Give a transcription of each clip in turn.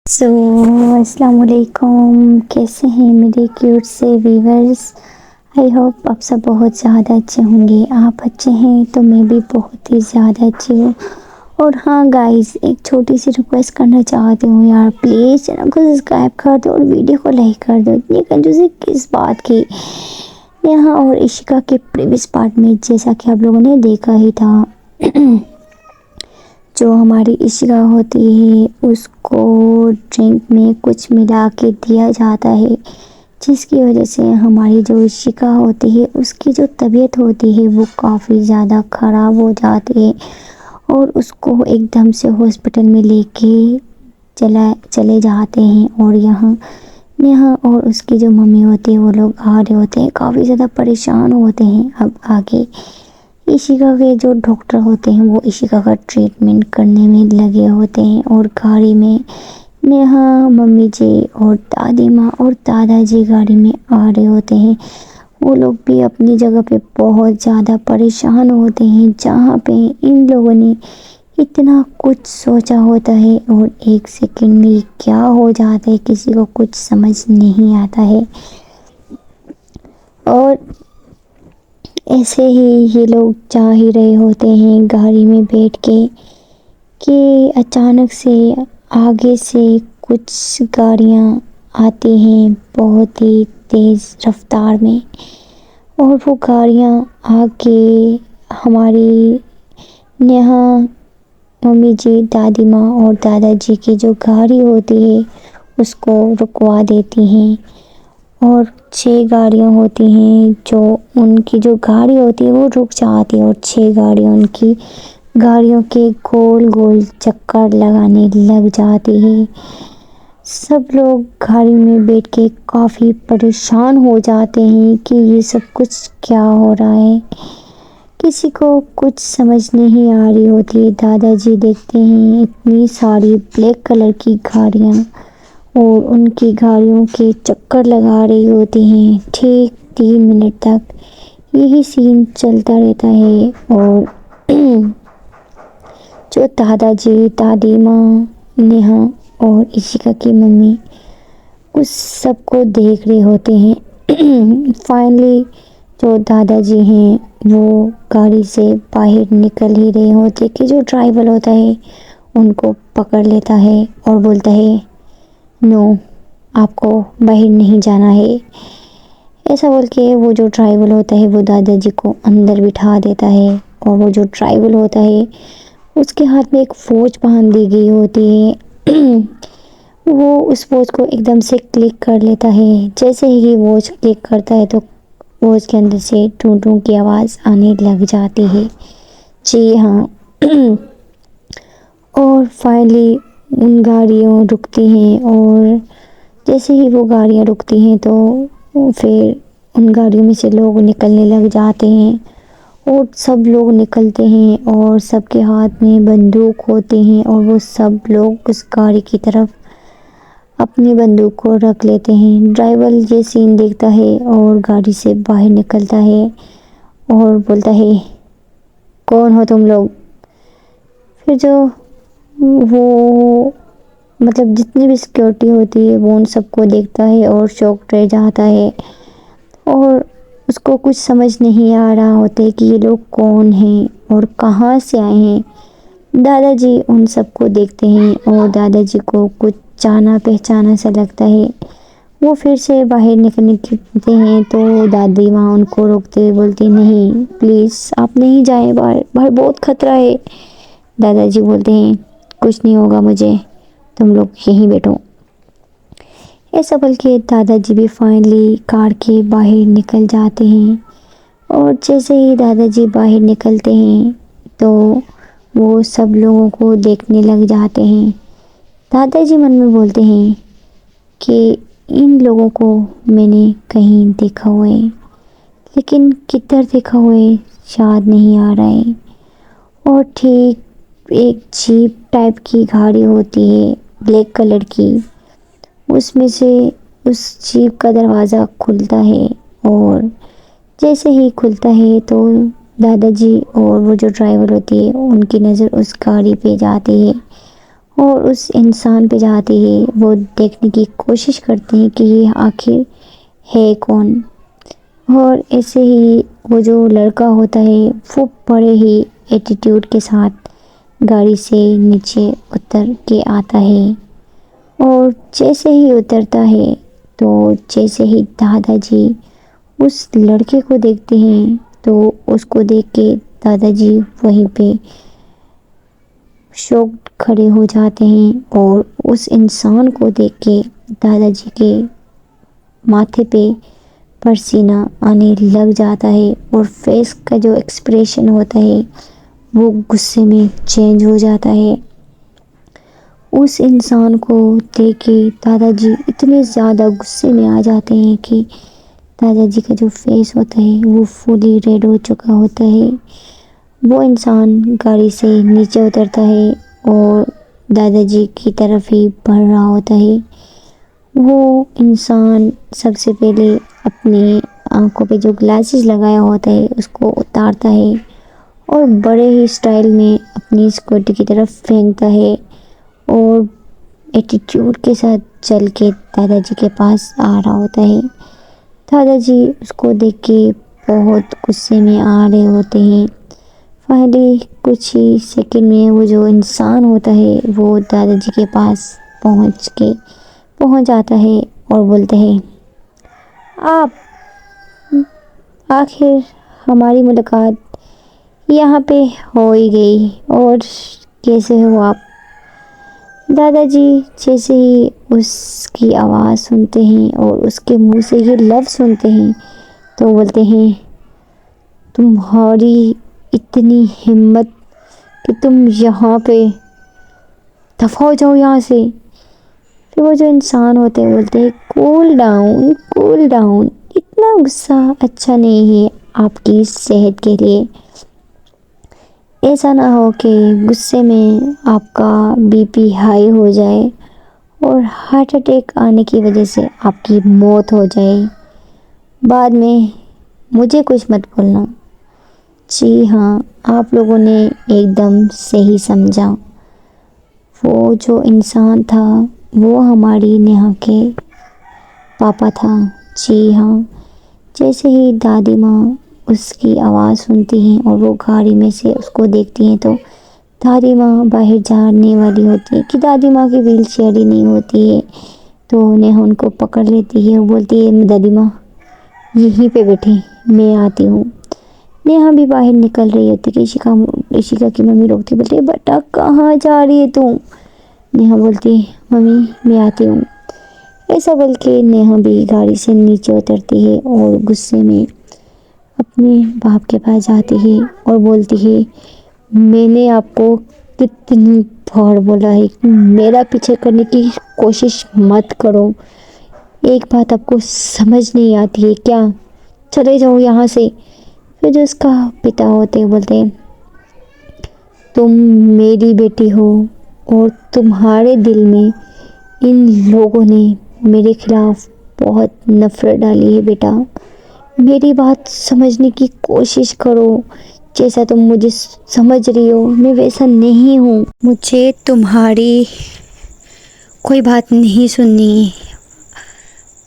السلام علیکم، کیسے ہیں میرے کیوٹ سے ویورز؟ آئی ہوپ آپ سب بہت زیادہ اچھے ہوں گے۔ آپ اچھے ہیں تو میں بھی بہت ہی زیادہ اچھی ہوں۔ اور ہاں گائز، ایک چھوٹی سی ریکویسٹ کرنا چاہتی ہوں یار، پلیز چینل کو سبسکرائب کر دو اور ویڈیو کو لائک کر دو۔ اتنی کنجوسی کس بات کی؟ یہاں اور عشقہ کے پریویس پارٹ میں جیسا کہ آپ لوگوں نے دیکھا ہی تھا، جو ہماری عشقہ ہوتی ہے اس کو ڈرنک میں کچھ ملا کے دیا جاتا ہے، جس کی وجہ سے ہماری جو عشقہ ہوتی ہے اس کی جو طبیعت ہوتی ہے وہ کافی زیادہ خراب ہو جاتی ہے، اور اس کو ایک دم سے ہاسپٹل میں لے کے چلے جاتے ہیں۔ اور یہاں اور اس کی جو ممی ہوتی ہے وہ لوگ آ رہے ہوتے ہیں، کافی زیادہ پریشان ہوتے ہیں۔ اب آگے عشقہ کے جو ڈاکٹر ہوتے ہیں وہ عشقہ کا ٹریٹمنٹ کرنے میں لگے ہوتے ہیں، اور گاڑی میں نیہا ممی جی اور دادی ماں اور دادا جی گاڑی میں آ رہے ہوتے ہیں۔ وہ لوگ بھی اپنی جگہ پہ بہت زیادہ پریشان ہوتے ہیں، جہاں پہ ان لوگوں نے اتنا کچھ سوچا ہوتا ہے اور ایک سیکنڈ میں کیا ہو جاتا ہے کسی کو کچھ سمجھ نہیں آتا ہے۔ اور ایسے ہی یہ لوگ جا ہی رہے ہوتے ہیں گاڑی میں بیٹھ کے کہ اچانک سے آگے سے کچھ گاڑیاں آتی ہیں بہت ہی تیز رفتار میں، اور وہ گاڑیاں آ کے ہماری نیہا ممی جی، دادی ماں اور دادا جی کی جو گاڑی ہوتی ہے اس کو رکوا دیتی ہیں۔ اور 6 گاڑیاں ہوتی ہیں، جو ان کی جو گاڑی ہوتی ہے وہ رک جاتی ہے، اور 6 گاڑیاں ان کی گاڑیوں کے گول گول چکر لگانے لگ جاتی ہے۔ سب لوگ گاڑی میں بیٹھ کے کافی پریشان ہو جاتے ہیں کہ یہ سب کچھ کیا ہو رہا ہے، کسی کو کچھ سمجھ نہیں آ رہی ہوتی۔ دادا جی دیکھتے ہیں اتنی ساری بلیک کلر کی گاڑیاں، اور ان کی گاڑیوں کے چکر لگا رہی ہوتی ہیں۔ ٹھیک 3 منٹ تک یہی سین چلتا رہتا ہے، اور جو دادا جی، دادی ماں، نیہا اور عشقہ کی ممی اس سب کو دیکھ رہے ہوتے ہیں۔ فائنلی جو دادا جی ہیں وہ گاڑی سے باہر نکل ہی رہے ہوتے کہ جو ڈرائیور ہوتا ہے ان کو پکڑ لیتا ہے اور بولتا ہے نو، آپ کو باہر نہیں جانا ہے۔ ایسا بول کے وہ جو ڈرائیور ہوتا ہے وہ دادا جی کو اندر بٹھا دیتا ہے، اور وہ جو ڈرائیور ہوتا ہے اس کے ہاتھ میں ایک واچ باندھ دی گئی ہوتی ہے۔ وہ اس واچ کو ایک دم سے کلک کر لیتا ہے۔ جیسے ہی واچ کلک کرتا ہے تو واچ کے اندر سے ٹوں ٹوں کی آواز آنے لگ جاتی ہے۔ جی ہاں، اور فائنلی ان گاڑیوں رکتی ہیں، اور جیسے ہی وہ گاڑیاں رکتی ہیں تو پھر ان گاڑیوں میں سے لوگ نکلنے لگ جاتے ہیں، اور سب لوگ نکلتے ہیں اور سب کے ہاتھ میں بندوق ہوتے ہیں، اور وہ سب لوگ اس گاڑی کی طرف اپنی بندوق کو رکھ لیتے ہیں۔ ڈرائیور یہ سین دیکھتا ہے اور گاڑی سے باہر نکلتا ہے اور بولتا ہے کون ہو تم لوگ؟ پھر جو وہ جتنی بھی سیکیورٹی ہوتی ہے وہ ان سب کو دیکھتا ہے اور شاک رہ جاتا ہے، اور اس کو کچھ سمجھ نہیں آ رہا ہوتا کہ یہ لوگ کون ہیں اور کہاں سے آئے ہیں۔ دادا جی ان سب کو دیکھتے ہیں اور دادا جی کو کچھ جانا پہچانا سا لگتا ہے۔ وہ پھر سے باہر نکلتے ہیں تو دادی ماں ان کو روکتے ہوئے بولتی نہیں، پلیز آپ نہیں جائیں، باہر بہت خطرہ ہے۔ دادا جی بولتے ہیں کچھ نہیں ہوگا مجھے، تم لوگ یہیں بیٹھو۔ ایسا بول کے دادا جی بھی فائنلی کار کے باہر نکل جاتے ہیں، اور جیسے ہی دادا جی باہر نکلتے ہیں تو وہ سب لوگوں کو دیکھنے لگ جاتے ہیں۔ دادا جی من میں بولتے ہیں کہ ان لوگوں کو میں نے کہیں دیکھا ہوا ہے، لیکن کدھر دیکھا ہوا ہے یاد نہیں آ رہا ہے۔ اور ٹھیک ایک جیپ ٹائپ کی گاڑی ہوتی ہے بلیک کلر کی، اس میں سے اس جیپ کا دروازہ کھلتا ہے، اور جیسے ہی کھلتا ہے تو دادا جی اور وہ جو ڈرائیور ہوتی ہے ان کی نظر اس گاڑی پہ جاتی ہے، اور اس انسان پہ جاتے ہی وہ دیکھنے کی کوشش کرتے ہیں کہ یہ آخر ہے کون۔ اور ایسے ہی وہ جو لڑکا ہوتا ہے وہ بڑے ہی ایٹیٹیوڈ کے ساتھ گاڑی سے نیچے اتر کے آتا ہے، اور جیسے ہی اترتا ہے تو جیسے ہی دادا جی اس لڑکے کو دیکھتے ہیں تو اس کو دیکھ کے دادا جی وہیں پہ شوق کھڑے ہو جاتے ہیں، اور اس انسان کو دیکھ کے دادا جی کے ماتھے پہ پسینہ آنے لگ جاتا ہے، اور فیس کا جو ایکسپریشن ہوتا ہے وہ غصے میں چینج ہو جاتا ہے۔ اس انسان کو دیکھ کے دادا جی اتنے زیادہ غصے میں آ جاتے ہیں کہ دادا جی کا جو فیس ہوتا ہے وہ فلی ریڈ ہو چکا ہوتا ہے۔ وہ انسان گاڑی سے نیچے اترتا ہے اور دادا جی کی طرف ہی بڑھ رہا ہوتا ہے۔ وہ انسان سب سے پہلے اپنی آنکھوں پہ جو گلاسز لگایا ہوتا ہے اس کو اتارتا ہے، اور بڑے ہی اسٹائل میں اپنی اسکوٹی کی طرف پھینکتا ہے، اور ایٹیٹیوڈ کے ساتھ چل کے دادا جی کے پاس آ رہا ہوتا ہے۔ دادا جی اس کو دیکھ کے بہت غصے میں آ رہے ہوتے ہیں۔ پہلے کچھ ہی سیکنڈ میں وہ جو انسان ہوتا ہے وہ دادا جی کے پاس پہنچ جاتا ہے اور بولتا ہے، آپ آخر ہماری ملاقات یہاں پہ ہو ہی گئی، اور کیسے ہو آپ؟ دادا جی جیسے ہی اس کی آواز سنتے ہیں اور اس کے منہ سے یہ لفظ سنتے ہیں تو بولتے ہیں، تمہاری اتنی ہمت کہ تم یہاں پہ، دفعہ ہو جاؤ یہاں سے۔ پھر وہ جو انسان ہوتے ہیں بولتے ہیں، کول ڈاؤن، اتنا غصہ اچھا نہیں ہے آپ کی صحت کے لیے۔ ایسا نہ ہو کہ غصے میں آپ کا بی پی ہائی ہو جائے اور ہارٹ اٹیک آنے کی وجہ سے آپ کی موت ہو جائے۔ بعد میں مجھے کچھ مت بولنا۔ جی ہاں، آپ لوگوں نے ایک دم صحیح سمجھا۔ وہ جو انسان تھا وہ ہماری نیہا کے پاپا تھا۔ جی ہاں، جیسے ہی دادی ماں اس کی آواز سنتی ہیں اور وہ گاڑی میں سے اس کو دیکھتی ہیں تو دادی ماں باہر جانے والی ہوتی ہے کہ دادی ماں کی ویل چیئر ہی نہیں ہوتی ہے، تو نیہا ان کو پکڑ لیتی ہے اور بولتی ہے، دادی ماں یہیں پہ بیٹھے، میں آتی ہوں۔ نیہا بھی باہر نکل رہی ہوتی کہ عشیقا کی ممی روکتی، بولتی ہے، بیٹا کہاں جا رہی ہے تو؟ نیہا بولتی ہے، ممی میں آتی ہوں۔ ایسا بول کے نیہا بھی گاڑی سے نیچے اترتی ہے اور غصے میں اپنے باپ کے پاس جاتی ہے اور بولتی ہے، میں نے آپ کو کتنی بار بولا ہے کہ میرا پیچھے کرنے کی کوشش مت کرو، ایک بات آپ کو سمجھ نہیں آتی ہے کیا؟ چلے جاؤ یہاں سے۔ پھر جو اس کا پتا ہوتے بولتے ہیں، تم میری بیٹی ہو اور تمہارے دل میں ان لوگوں نے میرے خلاف بہت نفرت ڈالی ہے، بیٹا میری بات سمجھنے کی کوشش کرو، جیسا تم مجھے سمجھ رہی ہو میں ویسا نہیں ہوں، مجھے تمہاری کوئی بات نہیں سننی۔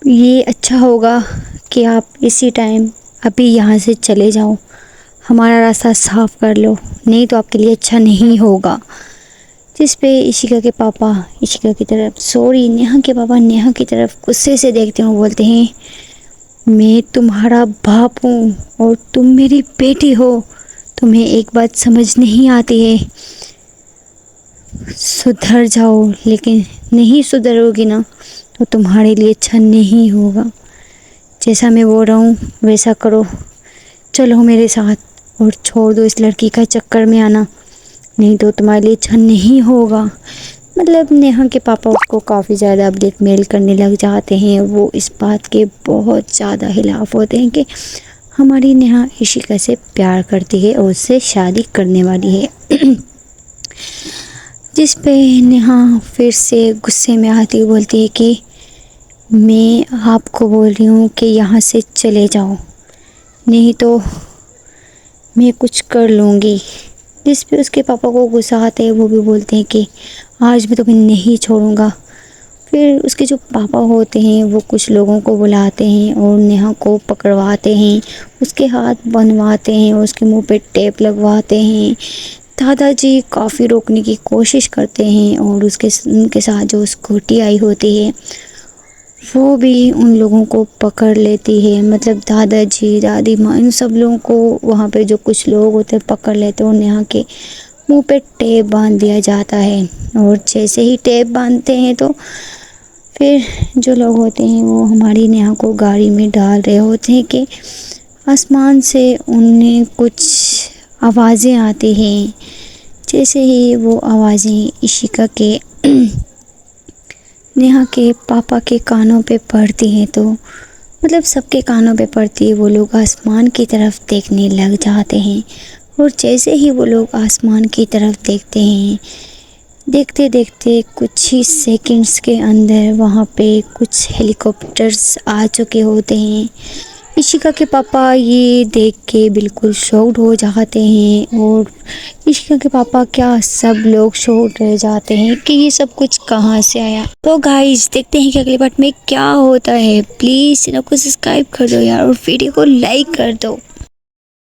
یہ اچھا ہوگا کہ آپ اسی ٹائم ابھی یہاں سے چلے جاؤ، ہمارا راستہ صاف کر لو، نہیں تو آپ کے لیے اچھا نہیں ہوگا۔ جس پہ عشیقا کے پاپا عشیقا کی طرف نیہا کے پاپا نیہا کی طرف غصے سے دیکھتے ہیں، بولتے ہیں، میں تمہارا باپ ہوں اور تم میری بیٹی ہو، تمہیں ایک بات سمجھ نہیں آتی ہے، سدھر جاؤ، لیکن نہیں سدھرو گی نا تو تمہارے لیے اچھا نہیں ہوگا، جیسا میں بول رہا ہوں ویسا کرو، چلو میرے ساتھ اور چھوڑ دو اس لڑکی کا چکر میں آنا، نہیں تو تمہارے لیے اچھا نہیں ہوگا۔ مطلب نیہا کے پاپا اس کو کافی زیادہ بلیک میل کرنے لگ جاتے ہیں، وہ اس بات کے بہت زیادہ خلاف ہوتے ہیں کہ ہماری نیہا عشیقا سے پیار کرتی ہے اور اس سے شادی کرنے والی ہے۔ جس پہ نیہا پھر سے غصے میں آتی بولتی ہے کہ میں آپ کو بول رہی ہوں کہ یہاں سے چلے جاؤ، نہیں تو میں کچھ کر لوں گی۔ جس پہ اس کے پاپا کو غصہ آتا ہے، وہ بھی بولتے ہیں کہ آج بھی تمہیں نہیں چھوڑوں گا۔ پھر اس کے جو پاپا ہوتے ہیں وہ کچھ لوگوں کو بلاتے ہیں اور نیہا کو پکڑواتے ہیں، اس کے ہاتھ بنواتے ہیں، اس کے منہ پہ ٹیپ لگواتے ہیں۔ دادا جی کافی روکنے کی کوشش کرتے ہیں اور ان کے ساتھ جو اسکوٹی آئی ہوتی ہے وہ بھی ان لوگوں کو پکڑ لیتی ہے، مطلب دادا جی، دادی ماں، ان سب لوگوں کو وہاں پہ جو کچھ لوگ ہوتے ہیں پکڑ لیتے ہیں اور نیہا کے منہ پہ ٹیپ باندھ دیا جاتا ہے۔ اور جیسے ہی ٹیپ باندھتے ہیں تو پھر جو لوگ ہوتے ہیں وہ ہماری نیہا کو گاڑی میں ڈال رہے ہوتے ہیں کہ آسمان سے انہیں کچھ آوازیں آتی ہیں۔ جیسے ہی وہ آوازیں عشیقہ کے نیہا کے پاپا کے کانوں پہ پڑتی ہیں تو مطلب سب کے کانوں پہ پڑتی ہے، وہ لوگ آسمان کی طرف دیکھنے لگ جاتے ہیں۔ اور جیسے ہی وہ لوگ آسمان کی طرف دیکھتے ہیں، دیکھتے دیکھتے کچھ ہی سیکنڈز کے اندر وہاں پہ کچھ ہیلی کاپٹرز آ چکے ہوتے ہیں۔ عشیقہ کے پاپا یہ دیکھ کے بالکل شاکڈ ہو جاتے ہیں اور عشیقہ کے پاپا کیا سب لوگ شاکڈ رہ جاتے ہیں کہ یہ سب کچھ کہاں سے آیا۔ تو گائز دیکھتے ہیں کہ اگلی پارٹ میں کیا ہوتا ہے۔ پلیز چینل کو سبسکرائب کر دو یار اور ویڈیو کو لائک کر دو۔